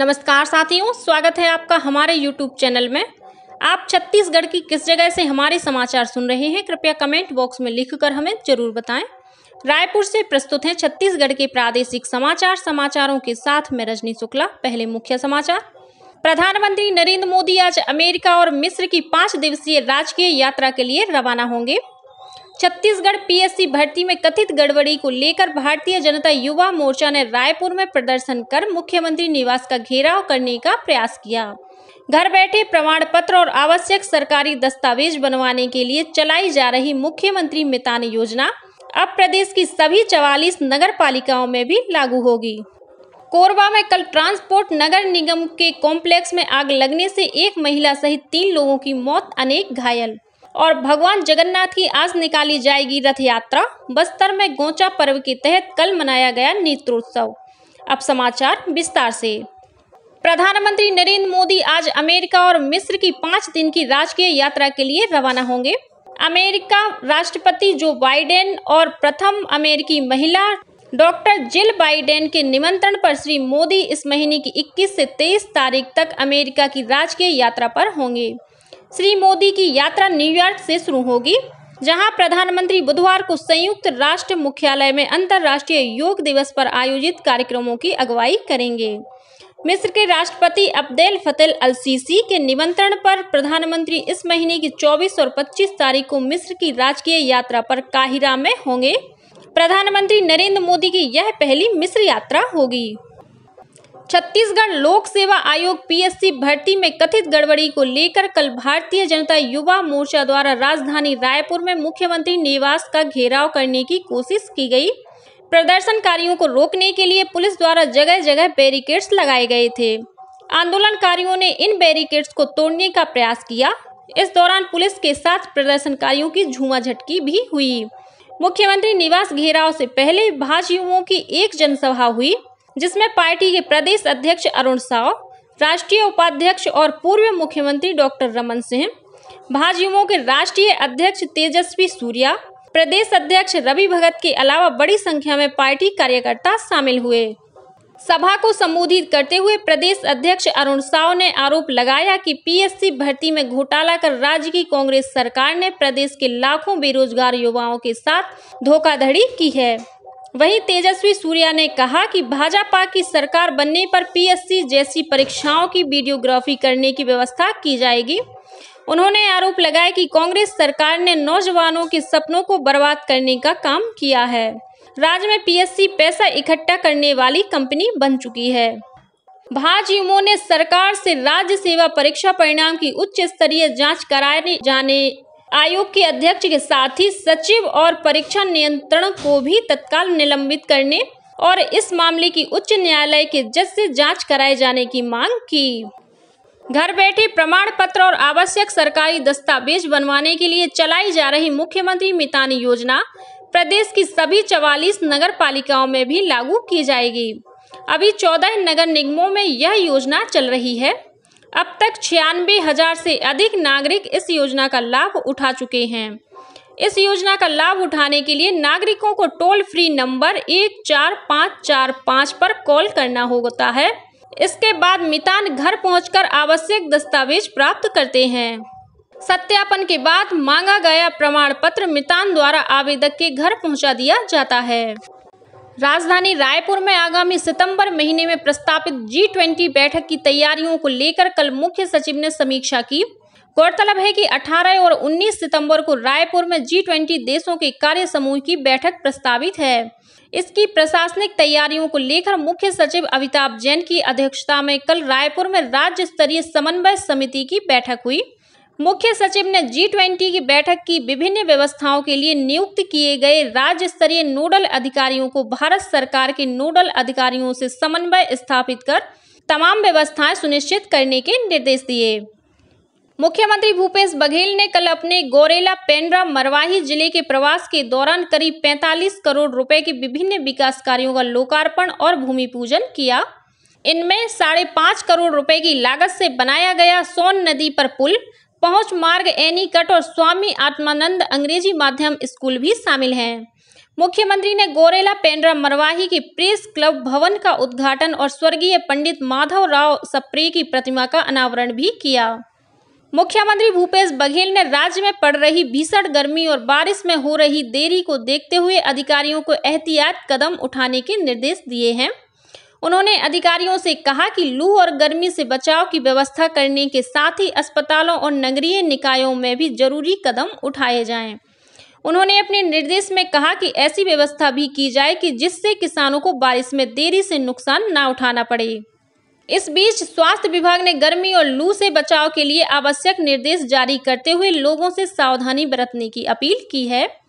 नमस्कार साथियों, स्वागत है आपका हमारे YouTube चैनल में। आप छत्तीसगढ़ की किस जगह से हमारे समाचार सुन रहे हैं, कृपया कमेंट बॉक्स में लिखकर हमें जरूर बताएं। रायपुर से प्रस्तुत हैं छत्तीसगढ़ के प्रादेशिक समाचारों के साथ मैं रजनी शुक्ला। पहले मुख्य समाचार। प्रधानमंत्री नरेंद्र मोदी आज अमेरिका और मिस्र की 5 दिवसीय राजकीय यात्रा के लिए रवाना होंगे। छत्तीसगढ़ पीएससी भर्ती में कथित गड़बड़ी को लेकर भारतीय जनता युवा मोर्चा ने रायपुर में प्रदर्शन कर मुख्यमंत्री निवास का घेराव करने का प्रयास किया। घर बैठे प्रमाण पत्र और आवश्यक सरकारी दस्तावेज बनवाने के लिए चलाई जा रही मुख्यमंत्री मितान योजना अब प्रदेश की सभी 44 नगर पालिकाओं में भी लागू होगी। कोरबा में कल ट्रांसपोर्ट नगर निगम के कॉम्प्लेक्स में आग लगने से एक महिला सहित 3 लोगों की मौत, अनेक घायल। और भगवान जगन्नाथ की आज निकाली जाएगी रथ यात्रा। बस्तर में गोंचा पर्व के तहत कल मनाया गया नेत्रोत्सव। अब समाचार विस्तार से। प्रधानमंत्री नरेंद्र मोदी आज अमेरिका और मिस्र की 5 दिन की राजकीय यात्रा के लिए रवाना होंगे। अमेरिका राष्ट्रपति जो बाइडेन और प्रथम अमेरिकी महिला डॉक्टर जिल बाइडेन के निमंत्रण पर श्री मोदी इस महीने की 21 से 23 तारीख तक अमेरिका की राजकीय यात्रा पर होंगे। श्री मोदी की यात्रा न्यूयॉर्क से शुरू होगी, जहां प्रधानमंत्री बुधवार को संयुक्त राष्ट्र मुख्यालय में अंतर्राष्ट्रीय योग दिवस पर आयोजित कार्यक्रमों की अगुवाई करेंगे। मिस्र के राष्ट्रपति अब्देल फतेह अल सीसी के निमंत्रण पर प्रधानमंत्री इस महीने की 24 और 25 तारीख को मिस्र की राजकीय यात्रा पर काहिरा में होंगे। प्रधानमंत्री नरेंद्र मोदी की यह पहली मिस्र यात्रा होगी। छत्तीसगढ़ लोक सेवा आयोग पीएससी भर्ती में कथित गड़बड़ी को लेकर कल भारतीय जनता युवा मोर्चा द्वारा राजधानी रायपुर में मुख्यमंत्री निवास का घेराव करने की कोशिश की गई। प्रदर्शनकारियों को रोकने के लिए पुलिस द्वारा जगह जगह बैरिकेड्स लगाए गए थे। आंदोलनकारियों ने इन बैरिकेड्स को तोड़ने का प्रयास किया। इस दौरान पुलिस के साथ प्रदर्शनकारियों की झूमाझटकी भी हुई। मुख्यमंत्री निवास घेराव से पहले भाजयुमों की एक जनसभा हुई, जिसमें पार्टी के प्रदेश अध्यक्ष अरुण साव, राष्ट्रीय उपाध्यक्ष और पूर्व मुख्यमंत्री डॉक्टर रमन सिंह, भाजयुमो के राष्ट्रीय अध्यक्ष तेजस्वी सूर्या, प्रदेश अध्यक्ष रवि भगत के अलावा बड़ी संख्या में पार्टी कार्यकर्ता शामिल हुए। सभा को संबोधित करते हुए प्रदेश अध्यक्ष अरुण साव ने आरोप लगाया कि पीएससी भर्ती में घोटाला कर राज्य की कांग्रेस सरकार ने प्रदेश के लाखों बेरोजगार युवाओं के साथ धोखाधड़ी की है। वहीं तेजस्वी सूर्या ने कहा कि भाजपा की सरकार बनने पर पीएससी जैसी परीक्षाओं की वीडियोग्राफी करने की व्यवस्था की जाएगी। उन्होंने आरोप लगाया कि कांग्रेस सरकार ने नौजवानों के सपनों को बर्बाद करने का काम किया है। राज्य में पीएससी पैसा इकट्ठा करने वाली कंपनी बन चुकी है। भाजयुमो ने सरकार से राज्य सेवा परीक्षा परिणाम की उच्च स्तरीय जाँच कराए जाने, आयोग के अध्यक्ष के साथ ही सचिव और परीक्षा नियंत्रण को भी तत्काल निलंबित करने और इस मामले की उच्च न्यायालय के जज से जांच कराए जाने की मांग की। घर बैठे प्रमाण पत्र और आवश्यक सरकारी दस्तावेज बनवाने के लिए चलाई जा रही मुख्यमंत्री मितान योजना प्रदेश की सभी 44 नगर पालिकाओं में भी लागू की जाएगी। अभी 14 नगर निगमों में यह योजना चल रही है। अब तक 96,000 से अधिक नागरिक इस योजना का लाभ उठा चुके हैं। इस योजना का लाभ उठाने के लिए नागरिकों को टोल फ्री नंबर 14545 पर कॉल करना होता है। इसके बाद मितान घर पहुंचकर आवश्यक दस्तावेज प्राप्त करते हैं। सत्यापन के बाद मांगा गया प्रमाण पत्र मितान द्वारा आवेदक के घर पहुंचा दिया जाता है। राजधानी रायपुर में आगामी सितंबर महीने में प्रस्तावित G20 बैठक की तैयारियों को लेकर कल मुख्य सचिव ने समीक्षा की। गौरतलब है कि 18 और 19 सितंबर को रायपुर में G20 देशों के कार्य समूह की बैठक प्रस्तावित है। इसकी प्रशासनिक तैयारियों को लेकर मुख्य सचिव अमिताभ जैन की अध्यक्षता में कल रायपुर में राज्य स्तरीय समन्वय समिति की बैठक हुई। मुख्य सचिव ने G20 की बैठक की विभिन्न व्यवस्थाओं के लिए नियुक्त किए गए राज्य स्तरीय नोडल अधिकारियों को भारत सरकार के नोडल अधिकारियों से समन्वय स्थापित कर तमाम व्यवस्थाएं सुनिश्चित करने के निर्देश दिए। मुख्यमंत्री भूपेश बघेल ने कल अपने गौरेला पेंड्रा मरवाही जिले के प्रवास के दौरान करीब 45 करोड़ रुपए के विभिन्न विकास कार्यों का लोकार्पण और भूमि पूजन किया। इनमें 5.5 करोड़ रुपए की लागत से बनाया गया सोन नदी पर पुल, पहुंच मार्ग, एनीकट और स्वामी आत्मानंद अंग्रेजी माध्यम स्कूल भी शामिल हैं। मुख्यमंत्री ने गोरेला पेंड्रा मरवाही के प्रेस क्लब भवन का उद्घाटन और स्वर्गीय पंडित माधवराव सप्रे की प्रतिमा का अनावरण भी किया। मुख्यमंत्री भूपेश बघेल ने राज्य में पड़ रही भीषण गर्मी और बारिश में हो रही देरी को देखते हुए अधिकारियों को एहतियात कदम उठाने के निर्देश दिए हैं। उन्होंने अधिकारियों से कहा कि लू और गर्मी से बचाव की व्यवस्था करने के साथ ही अस्पतालों और नगरीय निकायों में भी जरूरी कदम उठाए जाएं। उन्होंने अपने निर्देश में कहा कि ऐसी व्यवस्था भी की जाए कि जिससे किसानों को बारिश में देरी से नुकसान न उठाना पड़े। इस बीच स्वास्थ्य विभाग ने गर्मी और लू से बचाव के लिए आवश्यक निर्देश जारी करते हुए लोगों से सावधानी बरतने की अपील की है।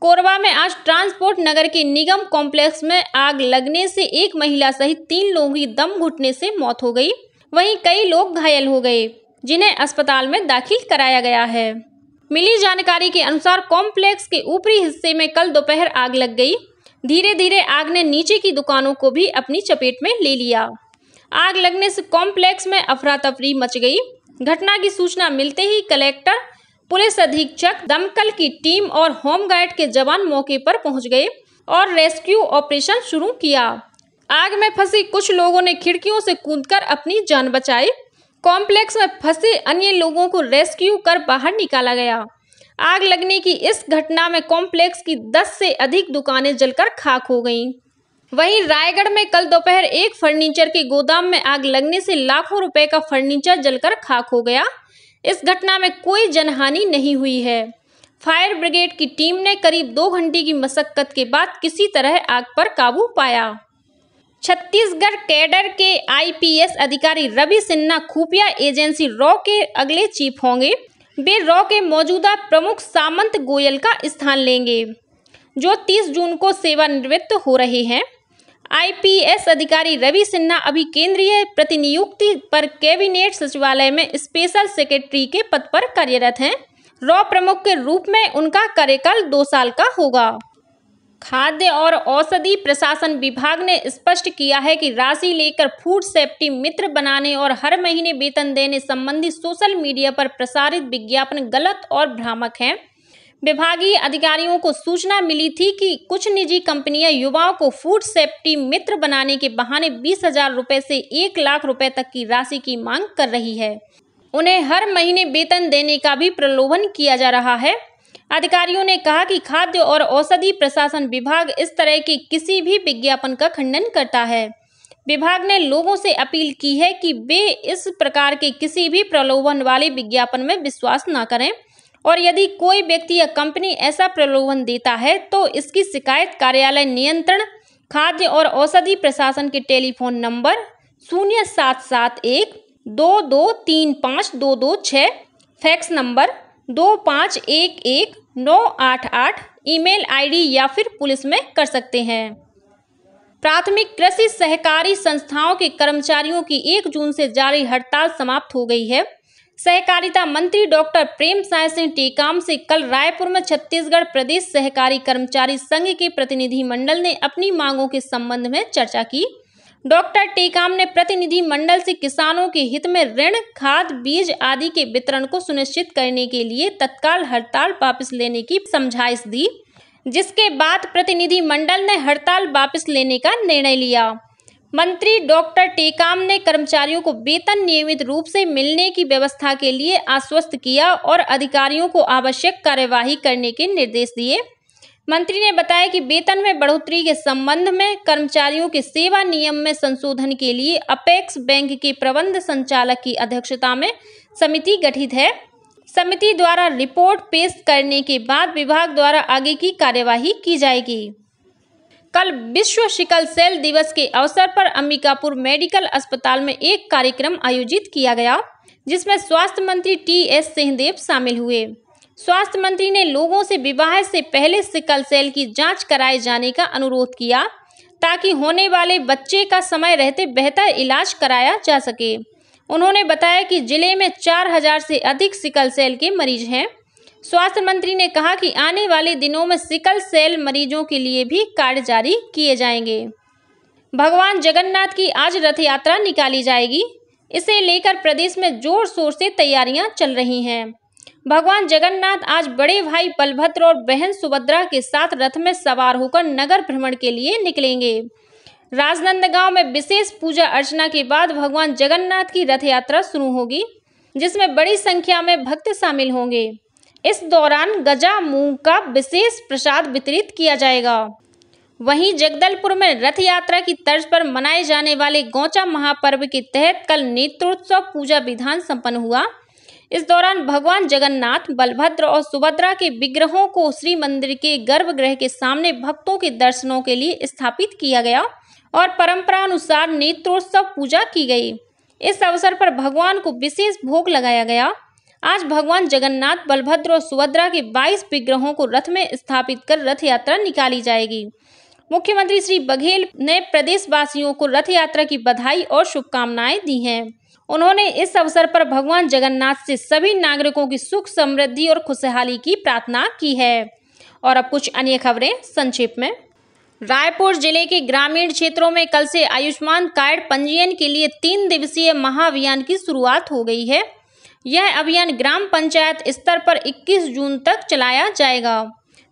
कोरबा में आज ट्रांसपोर्ट नगर के निगम कॉम्प्लेक्स में आग लगने से एक महिला सहित 3 लोगों की दम घुटने से मौत हो गई। वहीं कई लोग घायल हो गए, जिन्हें अस्पताल में दाखिल कराया गया है। मिली जानकारी के अनुसार कॉम्प्लेक्स के ऊपरी हिस्से में कल दोपहर आग लग गई। धीरे धीरे आग ने नीचे की दुकानों को भी अपनी चपेट में ले लिया। आग लगने से कॉम्प्लेक्स में अफरा तफरी मच गई। घटना की सूचना मिलते ही कलेक्टर, पुलिस अधीक्षक, दमकल की टीम और होमगार्ड के जवान मौके पर पहुंच गए और रेस्क्यू ऑपरेशन शुरू किया। आग में फंसे कुछ लोगों ने खिड़कियों से कूदकर अपनी जान बचाई। कॉम्प्लेक्स में फंसे अन्य लोगों को रेस्क्यू कर बाहर निकाला गया। आग लगने की इस घटना में कॉम्प्लेक्स की 10 से अधिक दुकानें जलकर खाक हो गईं। वहीं रायगढ़ में कल दोपहर एक फर्नीचर के गोदाम में आग लगने से लाखों रुपए का फर्नीचर जलकर खाक हो गया। इस घटना में कोई जनहानि नहीं हुई है। फायर ब्रिगेड की टीम ने करीब 2 घंटे की मशक्कत के बाद किसी तरह आग पर काबू पाया। छत्तीसगढ़ कैडर के आईपीएस अधिकारी रवि सिन्हा खुफिया एजेंसी रॉ के अगले चीफ होंगे। वे रॉ के मौजूदा प्रमुख सामंत गोयल का स्थान लेंगे, जो 30 जून को सेवानिवृत्त हो रहे हैं। आईपीएस अधिकारी रवि सिन्हा अभी केंद्रीय प्रतिनियुक्ति पर कैबिनेट सचिवालय में स्पेशल सेक्रेटरी के पद पर कार्यरत हैं। रॉ प्रमुख के रूप में उनका कार्यकाल 2 साल का होगा। खाद्य और औषधि प्रशासन विभाग ने स्पष्ट किया है कि राशि लेकर फूड सेफ्टी मित्र बनाने और हर महीने वेतन देने संबंधी सोशल मीडिया पर प्रसारित विज्ञापन गलत और भ्रामक हैं। विभागीय अधिकारियों को सूचना मिली थी कि कुछ निजी कंपनियां युवाओं को फूड सेफ्टी मित्र बनाने के बहाने 20,000 रुपए से 1 लाख रुपए तक की राशि की मांग कर रही है। उन्हें हर महीने वेतन देने का भी प्रलोभन किया जा रहा है। अधिकारियों ने कहा कि खाद्य और औषधि प्रशासन विभाग इस तरह के किसी भी विज्ञापन का खंडन करता है। विभाग ने लोगों से अपील की है कि वे इस प्रकार के किसी भी प्रलोभन वाले विज्ञापन में विश्वास न करें और यदि कोई व्यक्ति या कंपनी ऐसा प्रलोभन देता है तो इसकी शिकायत कार्यालय नियंत्रण खाद्य और औषधि प्रशासन के telephone number 0771 2235 fax number 2511-988, email ID या फिर पुलिस में कर सकते हैं। प्राथमिक कृषि सहकारी संस्थाओं के कर्मचारियों की 1 जून से जारी हड़ताल समाप्त हो गई है। सहकारिता मंत्री डॉक्टर प्रेमसाय सिंह टेकाम से कल रायपुर में छत्तीसगढ़ प्रदेश सहकारी कर्मचारी संघ के प्रतिनिधि मंडल ने अपनी मांगों के संबंध में चर्चा की। डॉक्टर टेकाम ने प्रतिनिधि मंडल से किसानों के हित में ऋण, खाद, बीज आदि के वितरण को सुनिश्चित करने के लिए तत्काल हड़ताल वापस लेने की समझाइश दी, जिसके बाद प्रतिनिधि मंडल ने हड़ताल वापस लेने का निर्णय लिया। मंत्री डॉक्टर टेकाम ने कर्मचारियों को वेतन नियमित रूप से मिलने की व्यवस्था के लिए आश्वस्त किया और अधिकारियों को आवश्यक कार्यवाही करने के निर्देश दिए। मंत्री ने बताया कि वेतन में बढ़ोतरी के संबंध में कर्मचारियों के सेवा नियम में संशोधन के लिए अपेक्स बैंक के प्रबंध संचालक की अध्यक्षता में समिति गठित है। समिति द्वारा रिपोर्ट पेश करने के बाद विभाग द्वारा आगे की कार्यवाही की जाएगी। कल विश्व सिकल सेल दिवस के अवसर पर अंबिकापुर मेडिकल अस्पताल में एक कार्यक्रम आयोजित किया गया, जिसमें स्वास्थ्य मंत्री टी.एस. सिंहदेव शामिल हुए। स्वास्थ्य मंत्री ने लोगों से विवाह से पहले सिकल सेल की जांच कराए जाने का अनुरोध किया, ताकि होने वाले बच्चे का समय रहते बेहतर इलाज कराया जा सके। उन्होंने बताया कि जिले में 4000 से अधिक सिकल सेल के मरीज हैं। स्वास्थ्य मंत्री ने कहा कि आने वाले दिनों में सिकल सेल मरीजों के लिए भी कार्ड जारी किए जाएंगे। भगवान जगन्नाथ की आज रथ यात्रा निकाली जाएगी। इसे लेकर प्रदेश में जोर शोर से तैयारियां चल रही हैं। भगवान जगन्नाथ आज बड़े भाई बलभद्र और बहन सुभद्रा के साथ रथ में सवार होकर नगर भ्रमण के लिए निकलेंगे। राजनंदगांव में विशेष पूजा अर्चना के बाद भगवान जगन्नाथ की रथ यात्रा शुरू होगी, जिसमें बड़ी संख्या में भक्त शामिल होंगे। इस दौरान गजा मूंग का विशेष प्रसाद वितरित किया जाएगा। वहीं जगदलपुर में रथ यात्रा की तर्ज पर मनाए जाने वाले गौचा महापर्व के तहत कल नेत्रोत्सव पूजा विधान संपन्न हुआ। इस दौरान भगवान जगन्नाथ, बलभद्र और सुभद्रा के विग्रहों को श्री मंदिर के गर्भगृह के सामने भक्तों के दर्शनों के लिए स्थापित किया गया और परंपरानुसार नेत्रोत्सव पूजा की गई। इस अवसर पर भगवान को विशेष भोग लगाया गया। आज भगवान जगन्नाथ, बलभद्र और सुभद्रा के 22 विग्रहों को रथ में स्थापित कर रथ यात्रा निकाली जाएगी। मुख्यमंत्री श्री बघेल ने प्रदेशवासियों को रथ यात्रा की बधाई और शुभकामनाएं दी हैं। उन्होंने इस अवसर पर भगवान जगन्नाथ से सभी नागरिकों की सुख, समृद्धि और खुशहाली की प्रार्थना की है। और अब कुछ अन्य खबरें संक्षेप में। रायपुर जिले के ग्रामीण क्षेत्रों में कल से आयुष्मान कार्ड पंजीयन के लिए 3 दिवसीय महाअभियान की शुरुआत हो गई है। यह अभियान ग्राम पंचायत स्तर पर 21 जून तक चलाया जाएगा।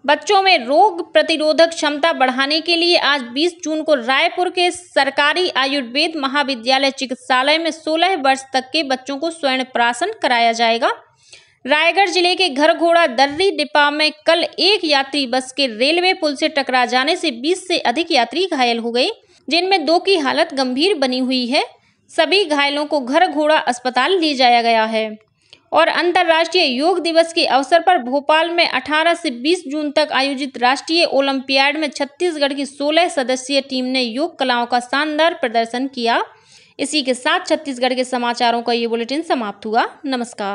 बच्चों में रोग प्रतिरोधक क्षमता बढ़ाने के लिए आज 20 जून को रायपुर के सरकारी आयुर्वेद महाविद्यालय चिकित्सालय में 16 वर्ष तक के बच्चों को स्वर्ण प्राशन कराया जाएगा। रायगढ़ जिले के घरघोड़ा दर्री डिपा में कल एक यात्री बस के रेलवे पुल से टकरा जाने से 20 से अधिक यात्री घायल हो गए, जिनमें 2 की हालत गंभीर बनी हुई है। सभी घायलों को घरघोड़ा अस्पताल ले जाया गया है। और अंतर्राष्ट्रीय योग दिवस के अवसर पर भोपाल में 18 से 20 जून तक आयोजित राष्ट्रीय ओलंपियाड में छत्तीसगढ़ की 16 सदस्यीय टीम ने योग कलाओं का शानदार प्रदर्शन किया। इसी के साथ छत्तीसगढ़ के समाचारों का ये बुलेटिन समाप्त हुआ। नमस्कार।